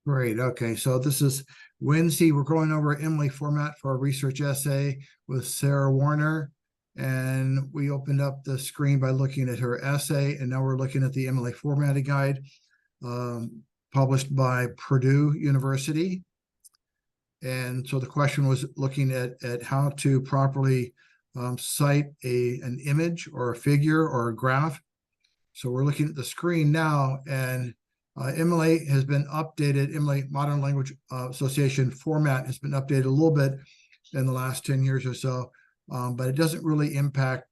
Great. Okay. So this is Wednesday. We're going over Emily format for a research essay with Sera Warner. And we opened up the screen by looking at her essay. And now we're looking at the Emily formatting guide published by Purdue University. And so the question was looking at how to properly cite an image or a figure or a graph. So we're looking at the screen now, and Emily has been updated. Emily Modern Language Association format has been updated a little bit in the last 10 years or so, but it doesn't really impact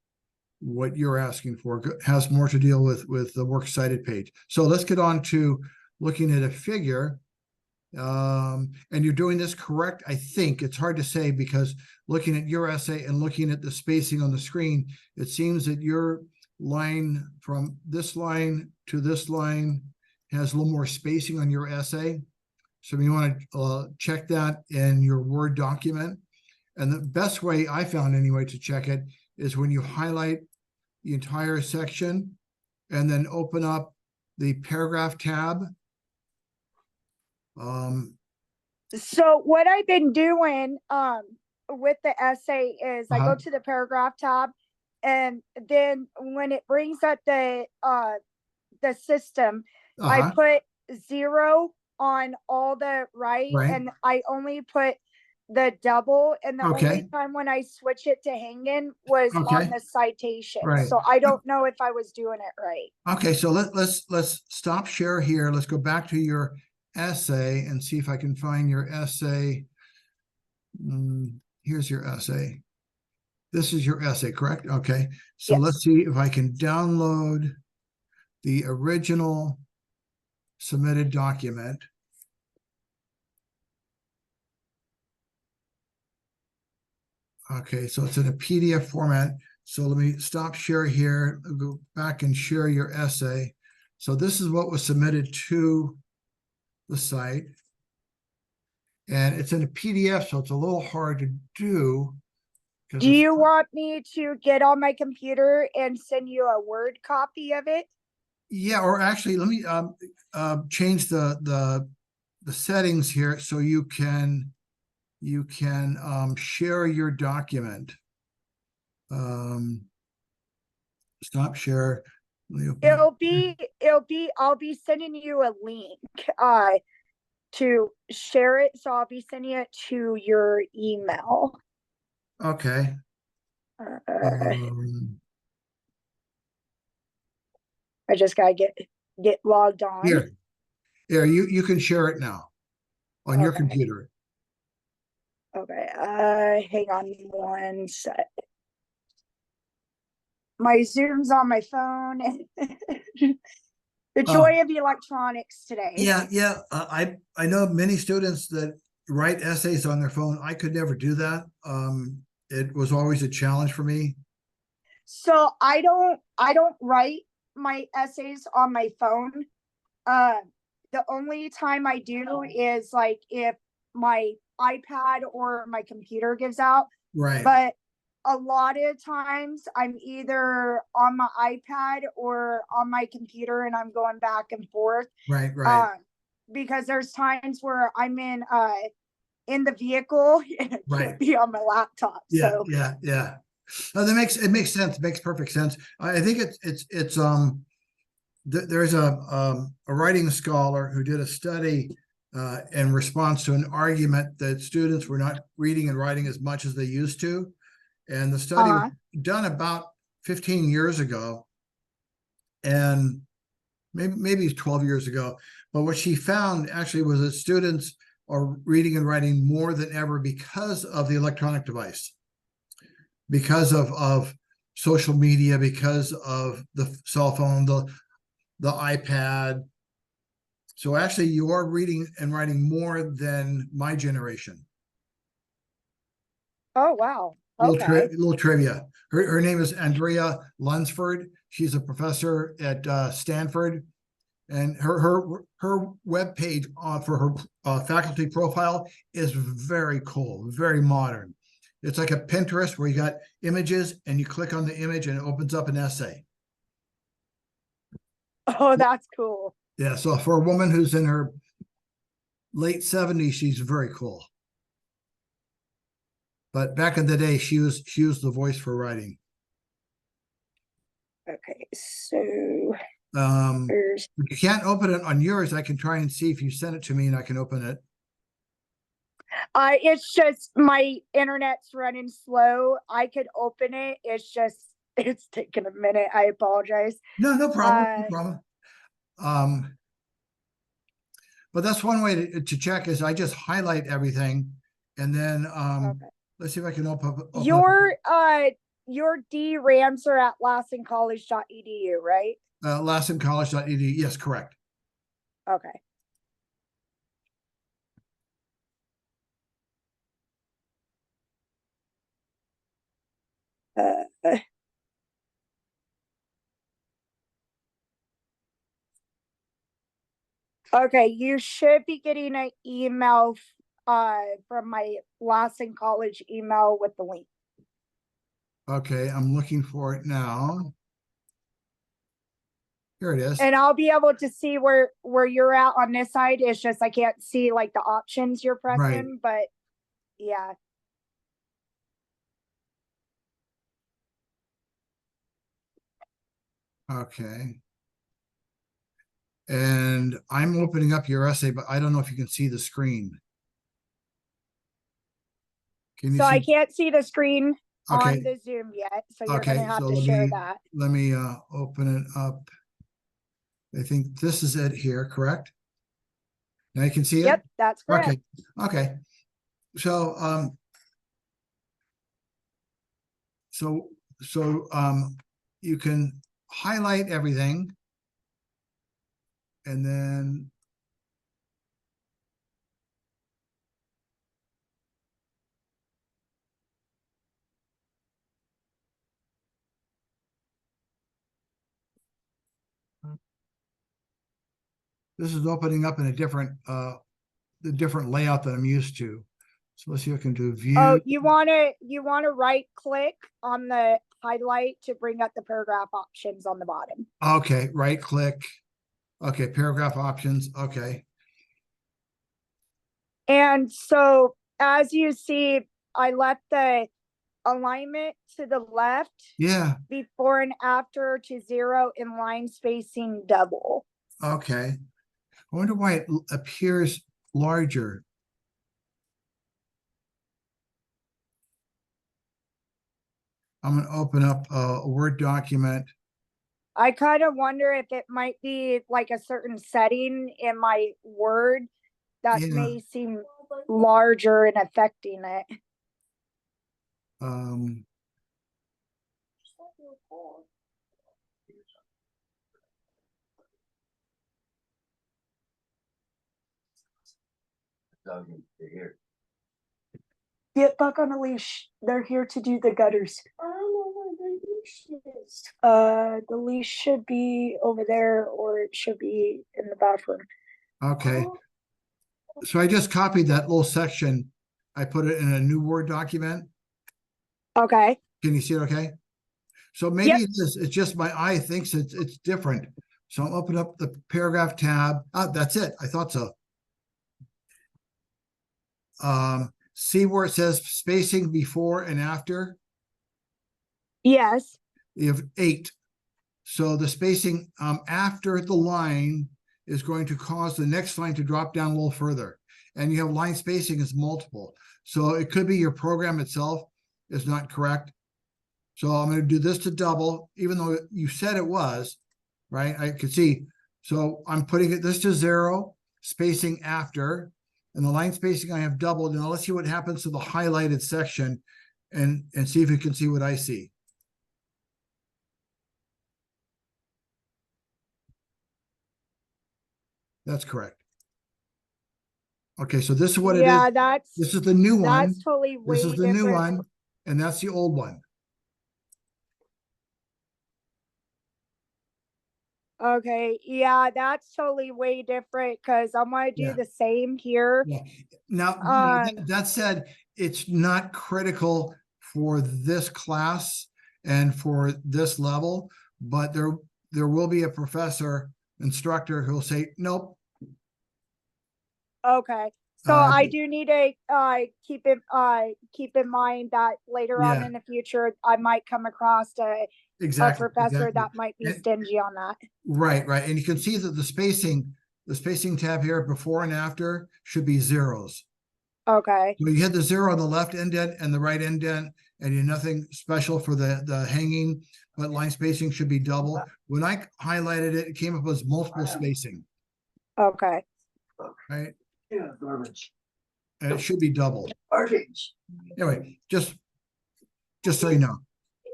what you're asking for. It has more to deal with the works cited page. So let's get on to looking at a figure. And you're doing this correct, I think. It's hard to say because looking at your essay and looking at the spacing on the screen, it seems that your line from this line to this line has a little more spacing on your essay. So you want to check that in your Word document. And the best way I found anyway to check it is when you highlight the entire section and then open up the paragraph tab. So what I've been doing with the essay is I go to the paragraph tab, and then when it brings up the system, I put 0 on all the right, and I only put the double, and the only time when I switch it to hanging was on the citation. So I don't know if I was doing it right. Okay, so let's stop share here. Let's go back to your essay and see if I can find your essay. Here's your essay. This is your essay, correct? Okay, so let's see if I can download the original submitted document. Okay, so it's in a PDF format. So let me stop share here, go back and share your essay. So this is what was submitted to the site, and it's in a PDF, so it's a little hard to do. Do you want me to get on my computer and send you a Word copy of it? Yeah, or actually, let me change the settings here so you can share your document. Stop share. I'll be sending you a link to share it, so I'll be sending it to your email. Okay. I just gotta get logged on. Here, you can share it now on your computer. Okay, hang on one sec. My Zoom's on my phone. The joy of electronics today. Yeah. I know many students that write essays on their phone. I could never do that. It was always a challenge for me. So I don't write my essays on my phone. The only time I do is like if my iPad or my computer gives out. Right. But a lot of times I'm either on my iPad or on my computer, and I'm going back and forth. Right. Because there's times where I'm in the vehicle and it can't be on my laptop. Yeah. No, it makes sense. It makes perfect sense. I think there's a writing scholar who did a study in response to an argument that students were not reading and writing as much as they used to. And the study was done about 15 years ago, and maybe 12 years ago. But what she found actually was that students are reading and writing more than ever because of the electronic device, because of social media, because of the cell phone, the iPad. So actually you are reading and writing more than my generation. Oh, wow. Little trivia. Her name is Andrea Lunsford. She's a professor at Stanford, and her web page for her faculty profile is very cool, very modern. It's like a Pinterest where you got images and you click on the image and it opens up an essay. Oh, that's cool. Yeah, so for a woman who's in her late 70s, she's very cool. But back in the day, she was the voice for writing. Okay, so If you can't open it on yours, I can try and see if you send it to me and I can open it. it's just my internet's running slow. I could open it. It's just it's taking a minute. I apologize. No problem. No problem. But that's one way to check is I just highlight everything, and then Okay. let's see if I can open Your DRAMs are at lassencollege.edu, right? lassencollege.edu. Yes, correct. Okay. Okay, you should be getting an email from my Lassen College email with the link. Okay, I'm looking for it now. Here it is. And I'll be able to see where you're at on this side. It's just I can't see like the options you're pressing, Right. but yeah. Okay. And I'm opening up your essay, but I don't know if you can see the screen. Can you So see? I can't see the screen Okay. on the Zoom yet. So you're Okay, gonna have so to share that. let me open it up. I think this is it here, correct? Now you can see it? Yep, that's correct. Okay. Okay. So you can highlight everything, and then this is opening up in a different the different layout that I'm used to. So let's see if I can do view. Oh, you wanna right click on the highlight to bring up the paragraph options on the bottom. Okay, right click. Okay, paragraph options. Okay. And so as you see, I left the alignment to the left. Yeah. Before and after to 0 and line spacing double. Okay. I wonder why it appears larger. I'm going to open up a Word document. I kind of wonder if it might be like a certain setting in my Word that may seem larger and affecting it. Get back on a leash. They're here to do the gutters. I don't know where the leash is. The leash should be over there, or it should be in the bathroom. Okay. So I just copied that little section. I put it in a new Word document. Okay. Can you see it okay? So maybe it's just my eye thinks it's different. So I'll open up the paragraph tab. Oh, that's it. I thought so. See where it says spacing before and after? Yes. You have 8. So the spacing after the line is going to cause the next line to drop down a little further. And you have line spacing is multiple. So it could be your program itself is not correct. So I'm going to do this to double, even though you said it was, right? I could see. So I'm putting this to 0, spacing after, and the line spacing I have doubled. Now let's see what happens to the highlighted section and see if you can see what I see. That's correct. Okay, so this is what it is. Yeah, this is the new one. That's totally way This is the different. new one, and that's the old one. Okay, yeah, that's totally way different because I'm gonna do the same here. Yeah. Now, that said, it's not critical for this class and for this level, but there will be a professor, instructor who'll say, nope. Okay. So Uh, I do need to keep in mind that later on yeah, in the future I might come across a exactly, professor exactly. that might be And- stingy on that. right, right. And you can see that the spacing tab here, before and after, should be zeros. Okay. So you hit the zero on the left indent and the right indent, and you're nothing special for the hanging, but line spacing should be double. When I highlighted it, it came up as multiple spacing, Okay. right? Yeah, garbage. And it should be double. Garbage. Anyway, just so you know.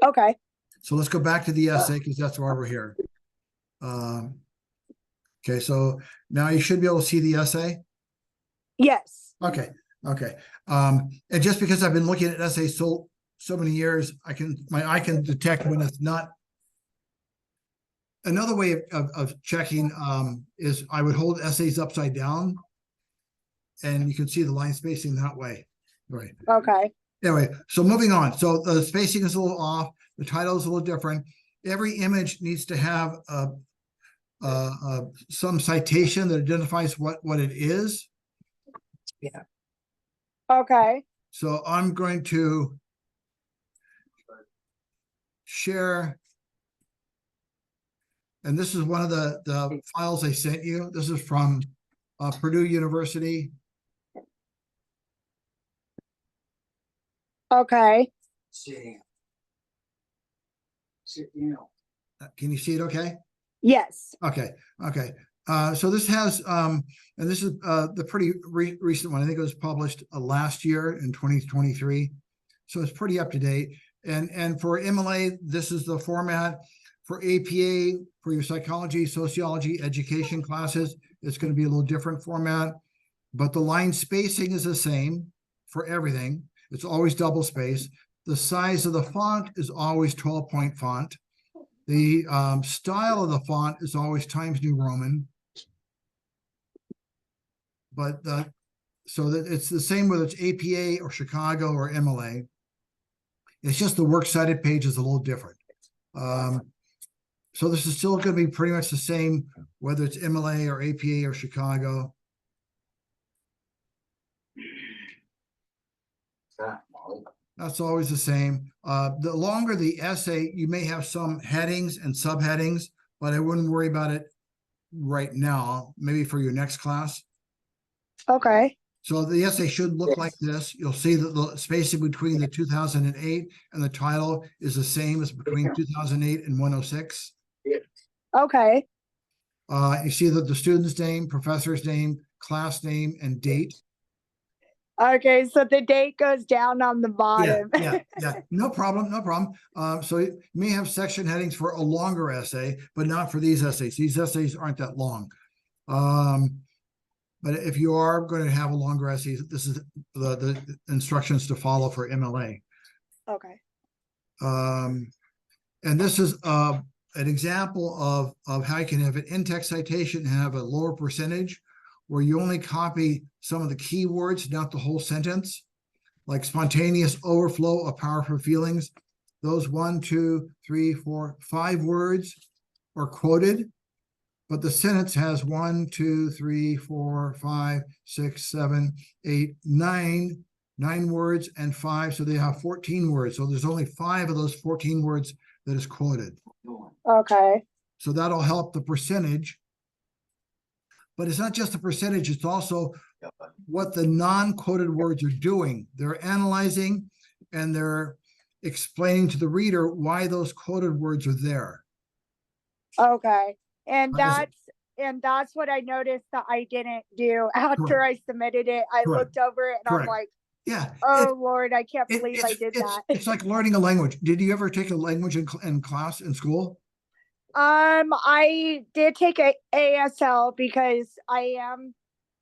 Okay. So let's go back to the essay because that's why we're here. Okay, so now you should be able to see the essay. Yes. Okay, okay. And just because I've been looking at essays so many years, my eye can detect when it's not. Another way of checking is I would hold essays upside down, and you can see the line spacing that way. Right. Okay. Anyway, so moving on. So the spacing is a little off. The title is a little different. Every image needs to have some citation that identifies what it is. Yeah. Okay. So I'm going to share, and this is one of the files I sent you. This is from Purdue University. Okay. See. Sit down. Can you see it okay? Yes. Okay, okay. So this has, and this is the pretty recent one. I think it was published last year in 2023. So it's pretty up to date. And for MLA, this is the format. For APA, for your psychology, sociology, education classes, it's going to be a little different format. But the line spacing is the same for everything. It's always double space. The size of the font is always 12-point font. The style of the font is always Times New Roman. But so that it's the same whether it's APA or Chicago or MLA. It's just the works cited page is a little different. So this is still going to be pretty much the same, whether it's MLA or APA or Chicago. That's always the same. The longer the essay, you may have some headings and subheadings, but I wouldn't worry about it right now, maybe for your next class. Okay. So the essay should look like this. You'll see that the spacing between the 2008 and the title is the same as between 2008 and 106. Okay. You see that the student's name, professor's name, class name, and date. Okay, so the date goes down on the bottom. Yeah. No problem, no problem. So you may have section headings for a longer essay, but not for these essays. These essays aren't that long. But if you are going to have a longer essay, this is the instructions to follow for MLA. Okay. And this is an example of how you can have an in-text citation and have a lower percentage where you only copy some of the keywords, not the whole sentence, like spontaneous overflow of powerful feelings. Those 1, 2, 3, 4, 5 words are quoted, but the sentence has 1, 2, 3, 4, 5, 6, 7, 8, 9 words and 5. So they have 14 words. So there's only 5 of those 14 words that is quoted. Okay. So that'll help the percentage. But it's not just the percentage, it's also what the non-quoted words are doing. They're analyzing and they're explaining to the reader why those quoted words are there. Okay. And How does that's what I noticed that I didn't do after Correct. I submitted it. I Correct. looked over it and Correct. I'm like, Yeah. oh Lord, I can't believe I did that. It's like learning a language. Did you ever take a language in class in school? I did take a ASL because I am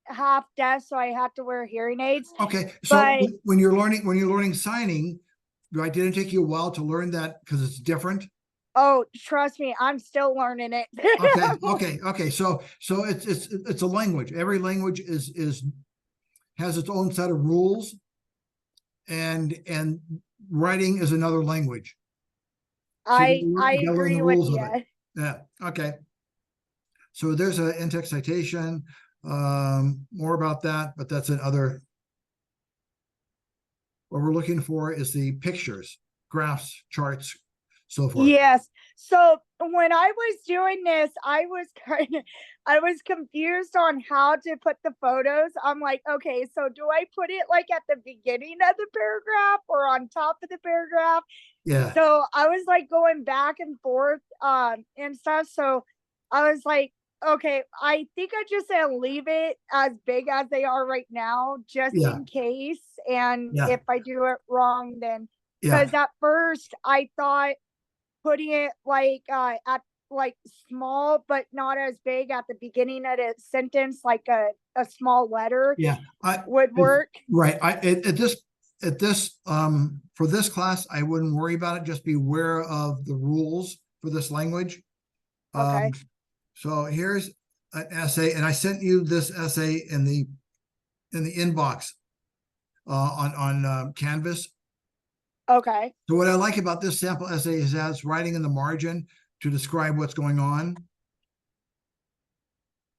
half deaf, so I have to wear hearing aids. Okay. So But when you're learning signing, right, didn't it take you a while to learn that because it's different? oh, trust me, I'm still learning it. Okay. So it's a language. Every language has its own set of rules, and writing is another language. So I you gotta learn agree the with rules of you. it. Yeah. Okay. So there's an in-text citation. More about that, but that's another. What we're looking for is the pictures, graphs, charts, so forth. Yes. So when I was doing this, I was confused on how to put the photos. I'm like, okay, so do I put it like at the beginning of the paragraph or on top of the paragraph? Yeah, So I was like going back and forth and stuff. So I was like, okay, I think I just gonna leave it as big as they are right now, just yeah, in case. And yeah, if I do it wrong, then yeah, because at first I thought putting it like at like small but not as big at the beginning of the sentence, like a small letter yeah. would work. Right. For this class, I wouldn't worry about it. Just be aware of the rules for this language. Okay. So here's an essay, and I sent you this essay in the inbox on Canvas. Okay. So what I like about this sample essay is that it's writing in the margin to describe what's going on.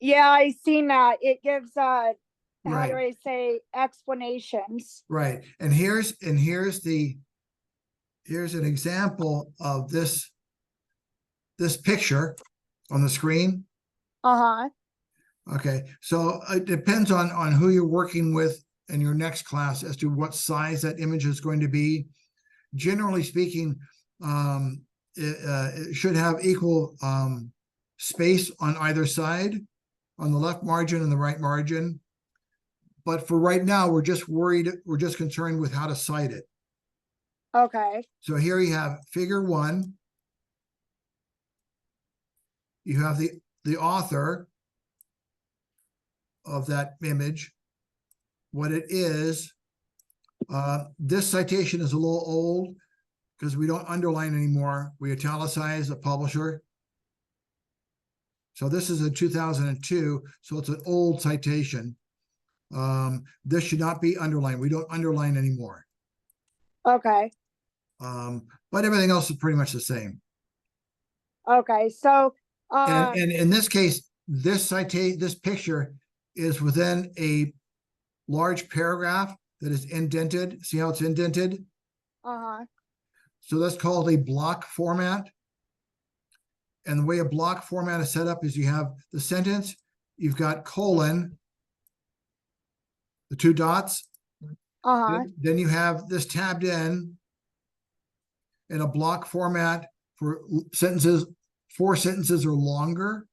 Yeah, I seen that. It gives how do Right, I say, explanations. right. And here's an example of this picture on the screen. Uh-huh. Okay, so it depends on who you're working with in your next class as to what size that image is going to be. Generally speaking, it should have equal space on either side, on the left margin and the right margin. But for right now, we're just concerned with how to cite it. Okay. So here you have figure 1. You have the author of that image, what it is. This citation is a little old because we don't underline anymore. We italicize the publisher. So this is a 2002, so it's an old citation. This should not be underlined. We don't underline anymore. Okay. But everything else is pretty much the same. Okay. So And in this case, this picture is within a large paragraph that is indented. See how it's indented? uh-huh. So that's called a block format. And the way a block format is set up is you have the sentence, you've got colon, the 2 dots. Uh-huh. Then you have this tabbed in a block format for sentences, 4 sentences or longer.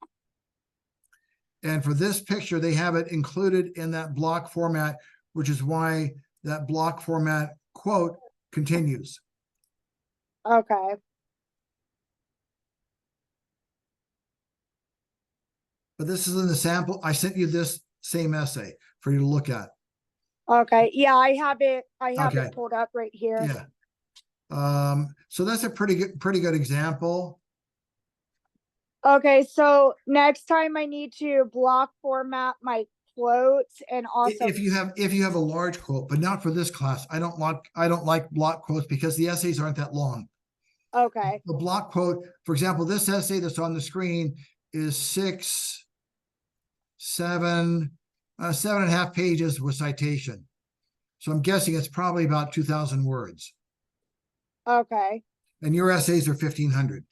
And for this picture, they have it included in that block format, which is why that block format quote continues. Okay. But this is in the sample. I sent you this same essay for you to look at. Okay. Yeah, I have it Okay. pulled up right here. Yeah. So that's a pretty good example. Okay, so next time I need to block format my quotes and also If you have a large quote, but not for this class. I don't like block quotes because the essays aren't that long. okay. The block quote, for example, this essay that's on the screen is 7.5 pages with citation. So I'm guessing it's probably about 2,000 words. Okay. And your essays are 1,500.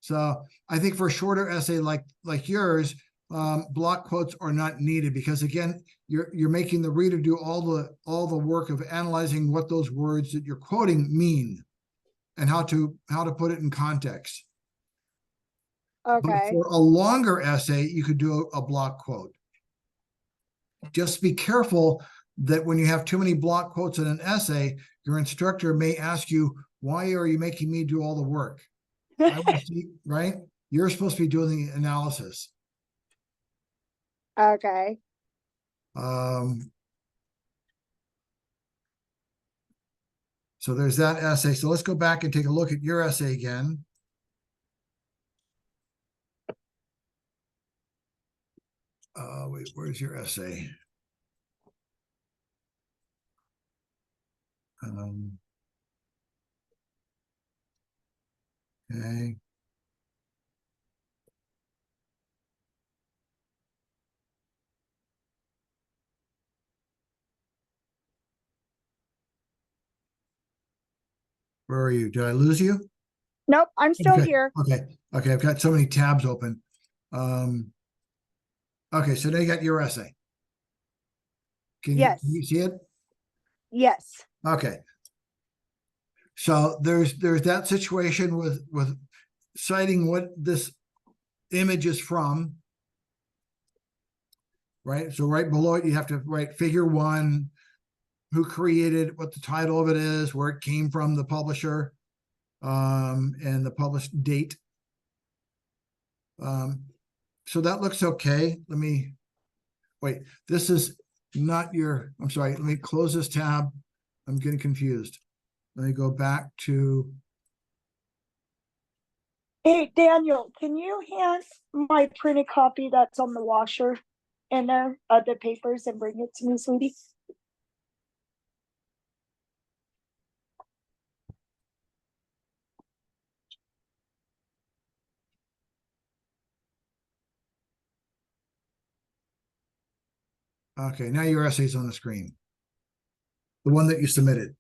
So I think for a shorter essay like yours, block quotes are not needed because again, you're making the reader do all the work of analyzing what those words that you're quoting mean and how to put it in context. But Okay. for a longer essay, you could do a block quote. Just be careful that when you have too many block quotes in an essay, your instructor may ask you, why are you making me do all the work? I want to see, right? You're supposed to be doing the analysis. Okay. So there's that essay. So let's go back and take a look at your essay again. Wait, where's your essay? Okay. Where are you? Did I lose you? Nope, I'm still Okay, here. Okay, I've got so many tabs open. Okay, so now you got your essay. Can Yes. you see it? Yes. Okay. So there's that situation with citing what this image is from, right? So right below it, you have to write figure 1, who created, what the title of it is, where it came from, the publisher, and the published date. So that looks okay. Let me wait. This is not your, I'm sorry. Let me close this tab. I'm getting confused. Let me go back to. Hey, Daniel, can you hand my printed copy that's on the washer in there, the papers, and bring it to me, sweetie? Okay, now your essay's on the screen. The one that you submitted.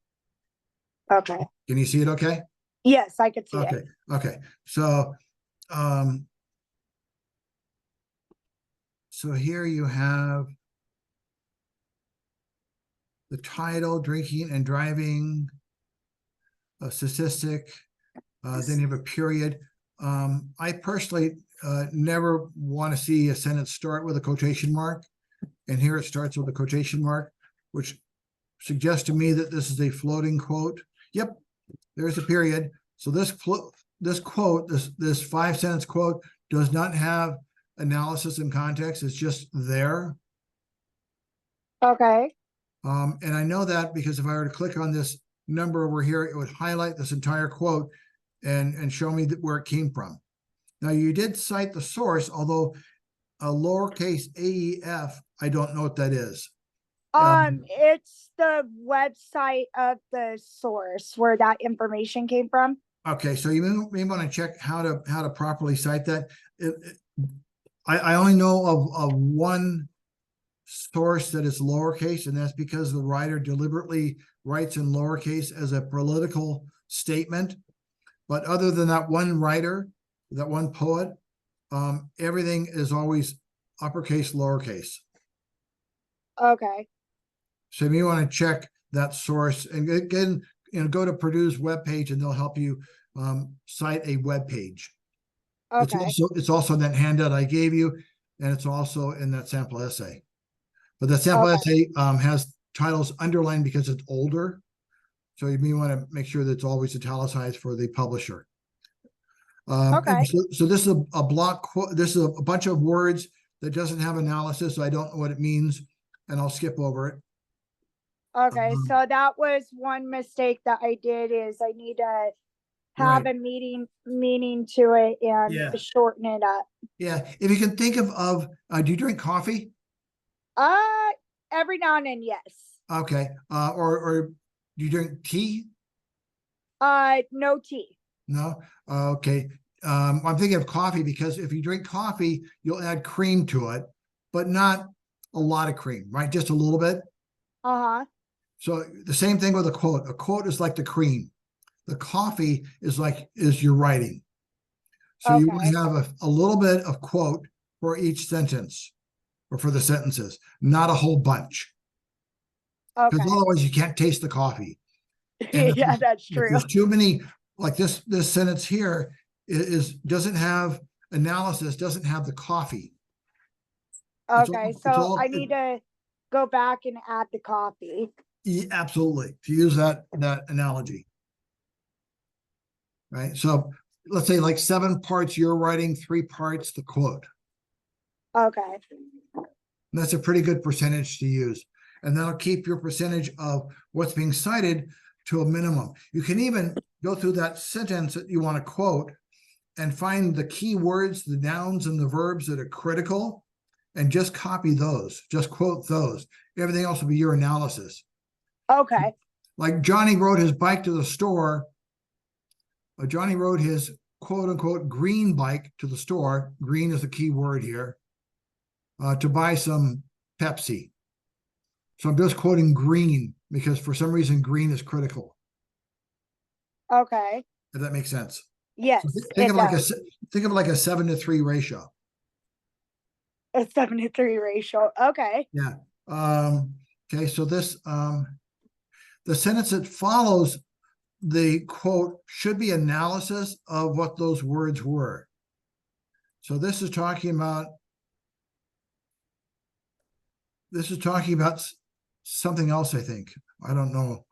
Okay. Can you see it okay? Yes, I could see it. Okay, okay. So here you have the title, drinking and driving, a statistic, then you have a period. I personally never want to see a sentence start with a quotation mark, and here it starts with a quotation mark, which suggests to me that this is a floating quote. Yep, there's a period. So this quote, this 5-sentence quote does not have analysis and context. It's just there. Okay. And I know that because if I were to click on this number over here, it would highlight this entire quote and show me where it came from. Now, you did cite the source, although a lowercase AEF, I don't know what that is. It's the website of the source where that information came from. Okay, so you may want to check how to properly cite that. I only know of one source that is lowercase, and that's because the writer deliberately writes in lowercase as a political statement. But other than that one writer, that one poet, everything is always uppercase, lowercase. Okay. So you may want to check that source, and again, go to Purdue's webpage, and they'll help you cite a web page. Okay. It's also in that handout I gave you, and it's also in that sample essay. But the sample essay has titles underlined because it's older. So you may want to make sure that it's always italicized for the publisher. Okay. So this is a block quote. This is a bunch of words that doesn't have analysis. So I don't know what it means, and I'll skip over it. Okay, so that was one mistake that I did, is I need to have a meaning to it and shorten it up. Yeah, if you can think of do you drink coffee? Every now and then, yes. Okay, or do you drink tea? No tea. No? Okay. I'm thinking of coffee because if you drink coffee, you'll add cream to it, but not a lot of cream, right? Just a little bit. Uh-huh. So the same thing with a quote. A quote is like the cream. The coffee is your writing. So you want to have a little bit of quote for each sentence or for the sentences, not a whole bunch. Okay. Because otherwise you can't taste the coffee. Yeah, that's true. If there's too many, like this sentence here doesn't have analysis, doesn't have the coffee. Okay, so I need to go back and add the coffee. Yeah, absolutely, to use that analogy. Right. So let's say like 7 parts you're writing, 3 parts the quote. Okay. And that's a pretty good percentage to use. And that'll keep your percentage of what's being cited to a minimum. You can even go through that sentence that you want to quote and find the key words, the nouns and the verbs that are critical, and just copy those, just quote those. Everything else will be your analysis. Okay. Like Johnny rode his bike to the store. Johnny rode his quote unquote green bike to the store. Green is the key word here. To buy some Pepsi. So I'm just quoting green because for some reason green is critical. Okay. if that makes sense. Yes, So think it of like does. think of like a 7-to-3 ratio. A 7-to-3 ratio. Okay. Yeah. Okay, so this the sentence that follows the quote should be analysis of what those words were. So this is talking about something else, I think. I don't know.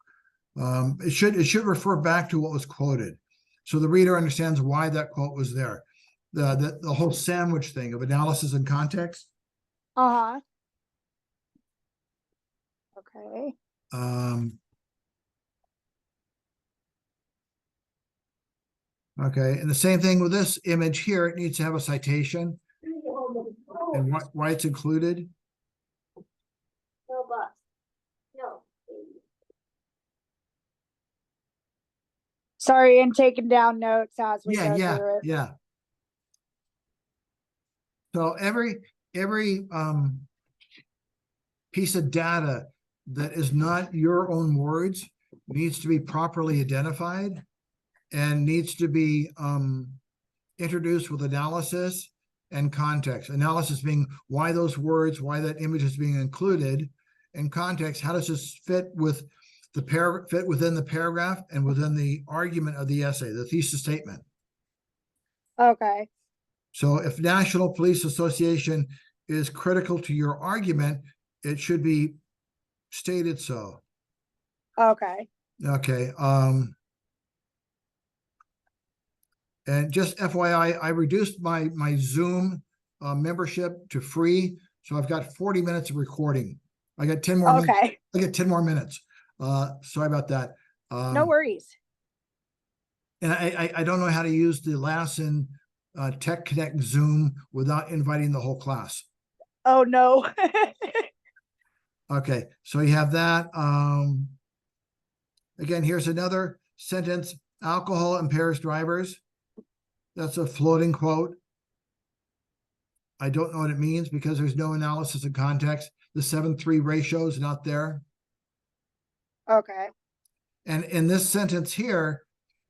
It should refer back to what was quoted, so the reader understands why that quote was there. The whole sandwich thing of analysis and context. Uh-huh. Okay. Okay, and the same thing with this image here. It needs to have a citation and why it's included. No bus. No. Sorry, I'm taking down notes as we go through it. Yeah. So every piece of data that is not your own words needs to be properly identified and needs to be introduced with analysis and context. Analysis being why those words, why that image is being included, and context, how does this fit with fit within the paragraph and within the argument of the essay, the thesis statement. Okay. So if National Police Association is critical to your argument, it should be stated so. Okay. Okay. And just FYI, I reduced my Zoom membership to free, so I've got 40 minutes of recording. I got 10 more minutes. Okay. I get 10 more minutes. Sorry about that. No worries. And I don't know how to use the Lassen Tech Connect Zoom without inviting the whole class. Oh no. Okay, so you have that. Again, here's another sentence. Alcohol impairs drivers. That's a floating quote. I don't know what it means because there's no analysis of context. The 7-3 ratio is not there. Okay. And in this sentence here,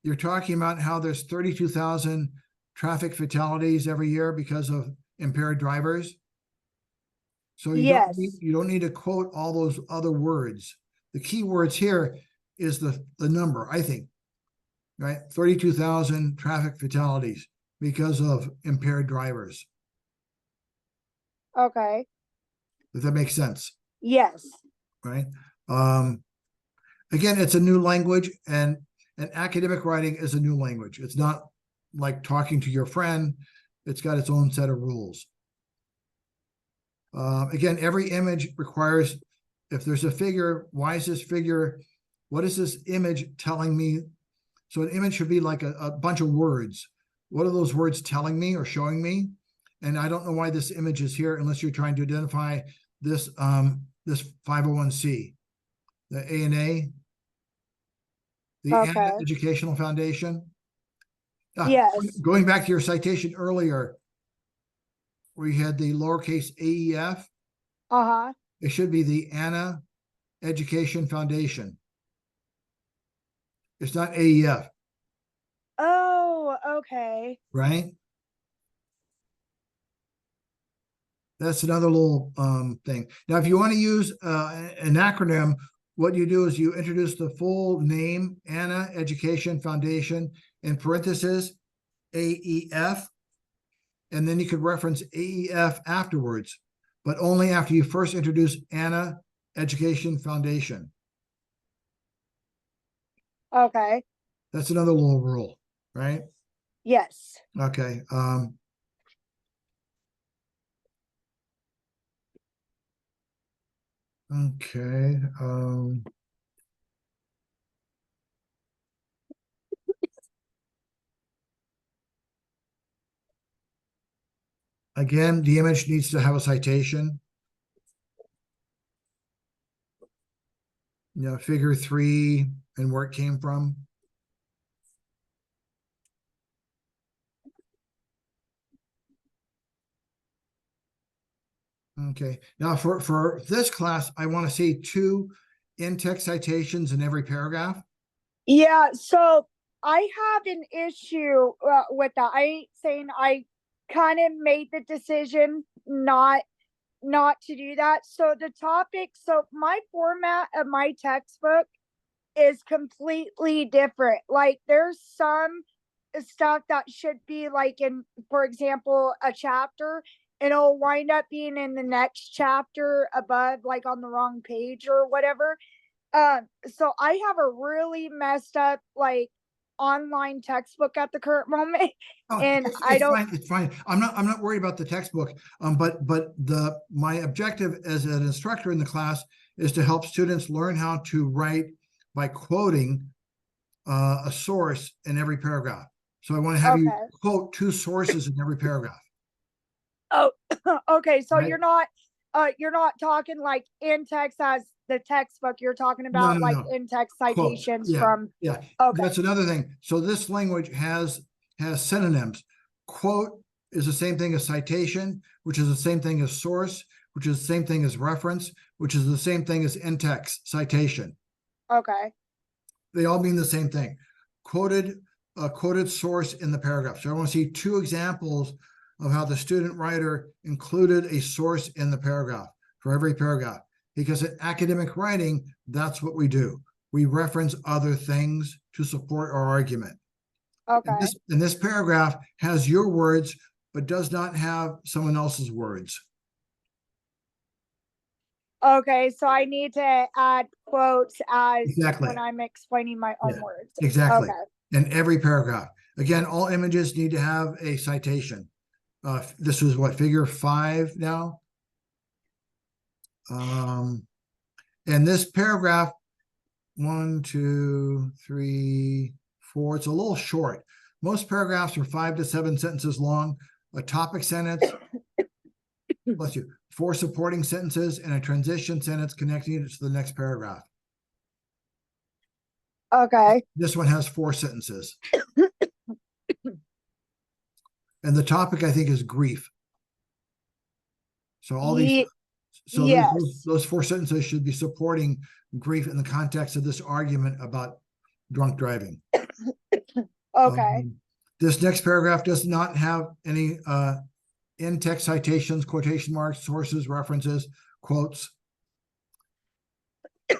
you're talking about how there's 32,000 traffic fatalities every year because of impaired drivers. So you don't need to quote all those other words. The key words here is the number, I think, right? 32,000 traffic fatalities because of impaired drivers. Okay. If that makes sense. Yes. Right. Again, it's a new language, and academic writing is a new language. It's not like talking to your friend. It's got its own set of rules. Again, every image requires, if there's a figure, why is this figure, what is this image telling me? So an image should be like a bunch of words. What are those words telling me or showing me? And I don't know why this image is here unless you're trying to identify this this 501c, the ANA, the ANA Educational Foundation. Yes. Going back to your citation earlier, where you had the lowercase AEF. Uh-huh. It should be the ANA Education Foundation. It's not AEF. Oh, okay. Right? That's another little thing. Now, if you want to use an acronym, what you do is you introduce the full name, ANA Education Foundation, in parentheses, AEF, and then you could reference AEF afterwards, but only after you first introduce ANA Education Foundation. Okay. That's another little rule, right? Yes. Okay. Okay. Again, the image needs to have a citation. You know, figure 3 and where it came from. Okay. Now for this class, I want to see 2 in-text citations in every paragraph. Yeah, so I have an issue with that. I ain't saying I kind of made the decision not to do that. So the topic, so my format of my textbook is completely different. Like there's some stuff that should be like in, for example, a chapter, and it'll wind up being in the next chapter above, like on the wrong page or whatever. So I have a really messed up like online textbook at the current moment. Oh, And it's I don't, fine. It's fine. I'm not worried about the textbook. But my objective as an instructor in the class is to help students learn how to write by quoting a source in every paragraph. So I want to have you okay. quote 2 sources in every paragraph. Oh, okay. So Right? you're not talking like in text as the textbook. You're talking No, about no, like no. in text Quotes. citations Yeah, from, yeah. okay. That's another thing. So this language has synonyms. Quote is the same thing as citation, which is the same thing as source, which is the same thing as reference, which is the same thing as in-text citation. Okay. They all mean the same thing. Quoted source in the paragraph. So I want to see 2 examples of how the student writer included a source in the paragraph for every paragraph. Because in academic writing, that's what we do. We reference other things to support our argument. Okay. And this paragraph has your words, but does not have someone else's words. Okay. So I need to add quotes as Exactly. when I'm explaining my own Yeah, words. exactly. Okay. In every paragraph. Again, all images need to have a citation. This was what, figure 5 now? And this paragraph, 1, 2, 3, 4, it's a little short. Most paragraphs are 5 to 7 sentences long, a topic sentence, bless you, 4 supporting sentences, and a transition sentence connecting it to the next paragraph. Okay. This one has 4 sentences. And the topic, I think, is grief. So all these, so yes. those 4 sentences should be supporting grief in the context of this argument about drunk driving. Okay. This next paragraph does not have any in-text citations, quotation marks, sources, references, quotes. So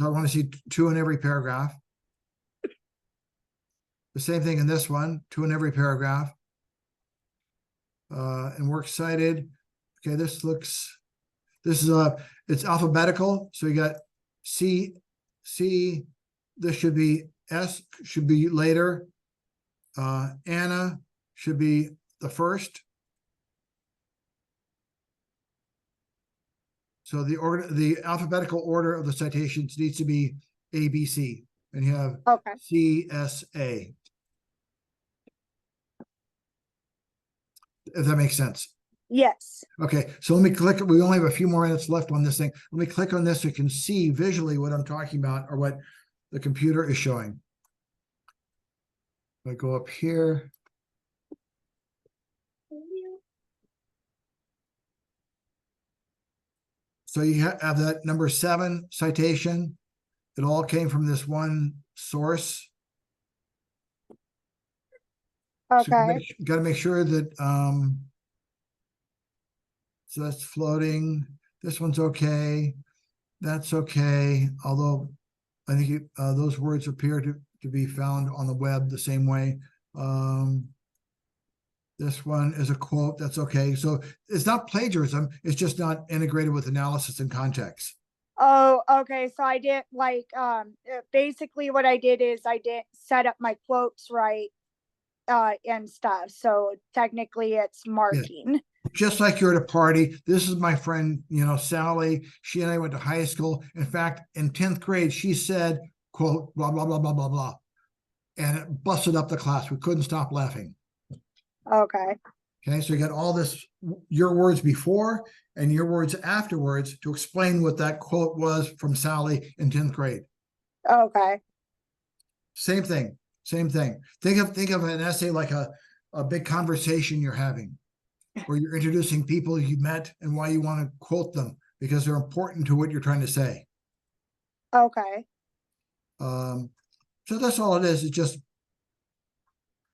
I want to see 2 in every paragraph. The same thing in this one, 2 in every paragraph. And we're excited. Okay, this is it's alphabetical. So you got C, this should be S, should be later. Anna should be the first. So the alphabetical order of the citations needs to be A, B, C, and you have Okay. C, S, A. If that makes sense. Yes. Okay, so let me click. We only have a few more minutes left on this thing. Let me click on this so you can see visually what I'm talking about or what the computer is showing. If I go up here. So you have that number 7 citation. It all came from this one source. Okay. So got to make sure that so that's floating. This one's okay. That's okay. Although I think those words appear to be found on the web the same way. This one is a quote. That's okay. So it's not plagiarism. It's just not integrated with analysis and context. Oh, okay. So I didn't like basically what I did is I didn't set up my quotes right and stuff. So technically it's marking. Yeah. Just like you're at a party. This is my friend, Sally. She and I went to high school. In fact, in 10th grade, she said, quote, blah, blah, blah, blah, blah, blah. And it busted up the class. We couldn't stop laughing. Okay. Okay, so you got all this, your words before and your words afterwards to explain what that quote was from Sally in 10th grade. Okay. Same thing. Think of an essay like a big conversation you're having, where you're introducing people you met and why you want to quote them because they're important to what you're trying to say. Okay. So that's all it is. It's just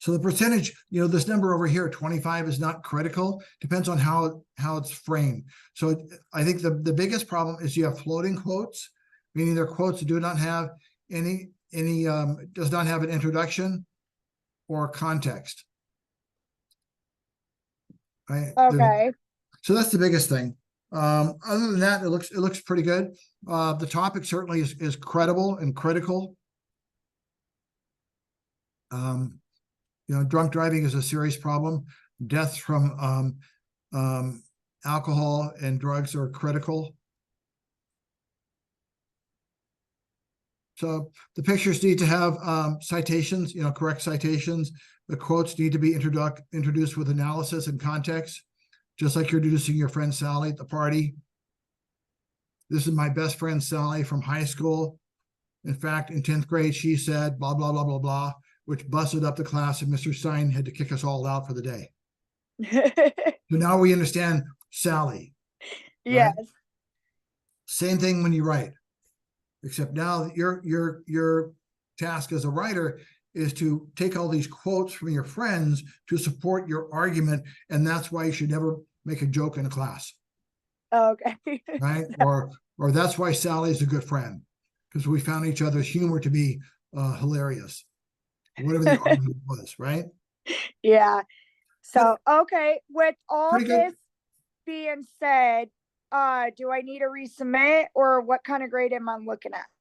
So the percentage, this number over here, 25 is not critical, depends on how it's framed. So I think the biggest problem is you have floating quotes, meaning they're quotes that do not have does not have an introduction or context. Right? Okay. So that's the biggest thing. Other than that, it looks pretty good. The topic certainly is credible and critical. Drunk driving is a serious problem. Deaths from alcohol and drugs are critical. So the pictures need to have citations, correct citations. The quotes need to be introduced with analysis and context, just like you're introducing your friend Sally at the party. This is my best friend Sally from high school. In fact, in 10th grade, she said, blah, blah, blah, blah, blah, which busted up the class, and Mr. Stein had to kick us all out for the day. So now we understand Sally. Yes. Right? Same thing when you write, except now your task as a writer is to take all these quotes from your friends to support your argument, and that's why you should never make a joke in a class. Okay. Right? Or that's why Sally's a good friend, because we found each other's humor to be hilarious. Whatever the argument was, right? Yeah. So, okay, with all Pretty good. this being said, do I need to resubmit, or what kind of grade am I looking at?